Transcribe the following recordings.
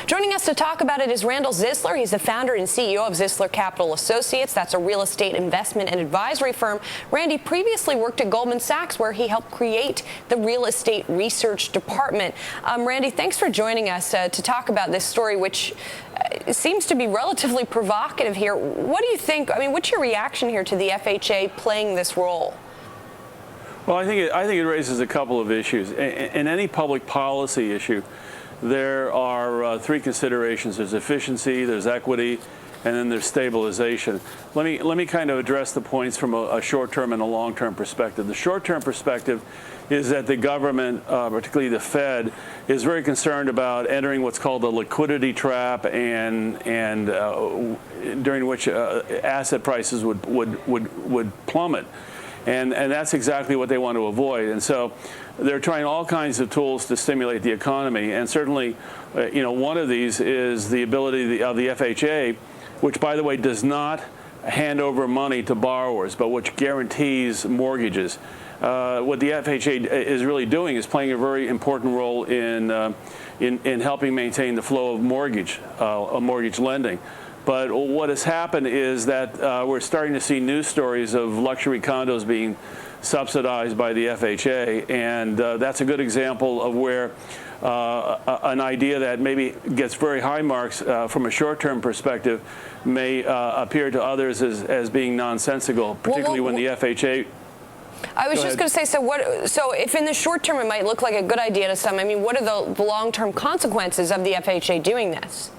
Joining us to talk about it is Randall Zisler. He's the founder and CEO of Zisler Capital Associates. That's a real estate investment and advisory firm. Randy previously worked at Goldman Sachs, where he helped create the real estate research department. Randy, thanks for joining us to talk about this story, which seems to be relatively provocative here. What do you think? I mean, what's your reaction here to the FHA playing this role? Well, I think it raises a couple of issues. In any public policy issue, there are three considerations. There's efficiency, there's equity, and then there's stabilization. Let me kind of address the points from a short-term and a long-term perspective. The short-term perspective is that the government, particularly the Fed, is very concerned about entering what's called the liquidity trap, and during which asset prices would plummet. And that's exactly what they want to avoid. And so they're trying all kinds of tools to stimulate the economy. And certainly, one of these is the ability of the FHA, which, by the way, does not hand over money to borrowers, but which guarantees mortgages. What the FHA is really doing is playing a very important role in helping maintain the flow of mortgage lending. But what has happened is that we're starting to see news stories of luxury condos being subsidized by the FHA, and that's a good example of where an idea that maybe gets very high marks from a short-term perspective may appear to others as being nonsensical, particularly when the FHA... I was just going to say, so if in the short term it might look like a good idea to some, I mean, what are the long-term consequences of the FHA doing this?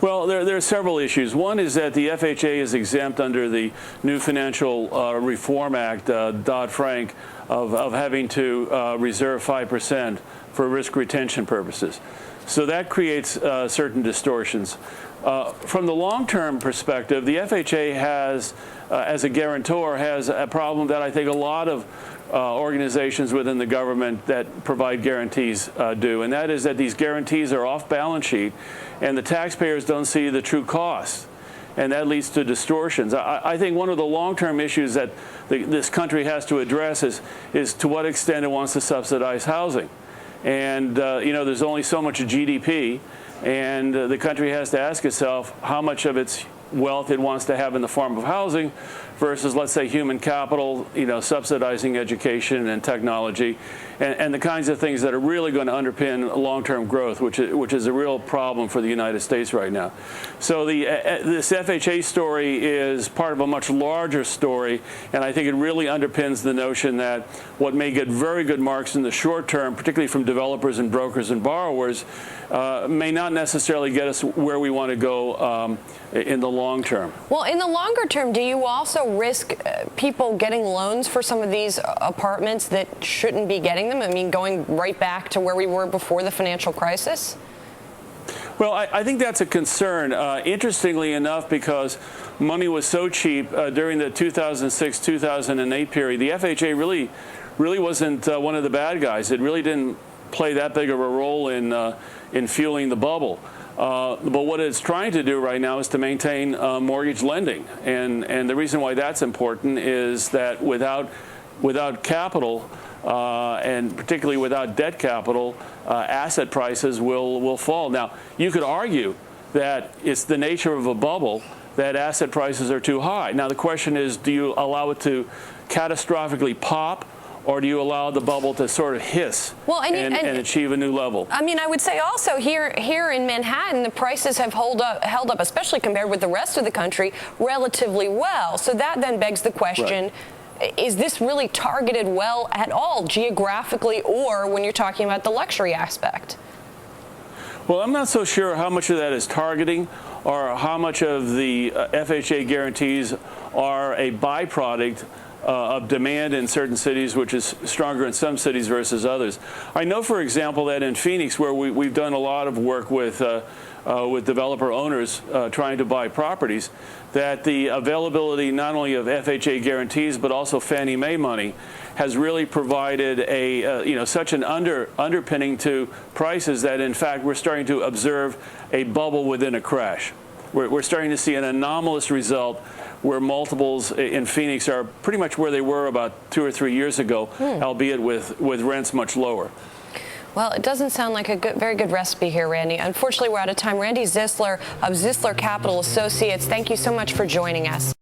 Well, there are several issues. One is that the FHA is exempt under the new Financial Reform Act, Dodd-Frank, of having to reserve 5% for risk retention purposes. So that creates certain distortions. From the long-term perspective, the FHA has, as a guarantor, has a problem that I think a lot of organizations within the government that provide guarantees do, and that is that these guarantees are off balance sheet, and the taxpayers don't see the true cost, and that leads to distortions. I think one of the long-term issues that this country has to address is to what extent it wants to subsidize housing. And there's only so much GDP, and the country has to ask itself how much of its wealth it wants to have in the form of housing versus, let's say, human capital, subsidizing education and technology, and the kinds of things that are really going to underpin long-term growth, which is a real problem for the United States right now. So this FHA story is part of a much larger story, and I think it really underpins the notion that what may get very good marks in the short term, particularly from developers and brokers and borrowers, may not necessarily get us where we want to go in the long term. Well, in the longer term, do you also risk people getting loans for some of these apartments that shouldn't be getting them? I mean, going right back to where we were before the financial crisis? Well, I think that's a concern. Interestingly enough, because money was so cheap during the 2006-2008 period, the FHA really wasn't one of the bad guys. It really didn't play that big of a role in fueling the bubble. But what it's trying to do right now is to maintain mortgage lending, and the reason why that's important is that without capital, and particularly without debt capital, asset prices will fall. Now, you could argue that it's the nature of a bubble that asset prices are too high. Now, the question is, do you allow it to catastrophically pop, or do you allow the bubble to sort of hiss and achieve a new level? I mean, I would say also here in Manhattan, the prices have held up, especially compared with the rest of the country, relatively well. So that then begs the question, right, is this really targeted well at all geographically, or when you're talking about the luxury aspect? Well, I'm not so sure how much of that is targeting or how much of the FHA guarantees are a byproduct of demand in certain cities, which is stronger in some cities versus others. I know, for example, that in Phoenix, where we've done a lot of work with developer owners trying to buy properties, that the availability not only of FHA guarantees but also Fannie Mae money has really provided a such an underpinning to prices that, in fact, we're starting to observe a bubble within a crash. We're starting to see an anomalous result where multiples in Phoenix are pretty much where they were about 2 or 3 years ago, albeit with rents much lower. Well, it doesn't sound like a very good recipe here, Randy. Unfortunately, we're out of time. Randy Zisler of Zisler Capital Associates, thank you so much for joining us.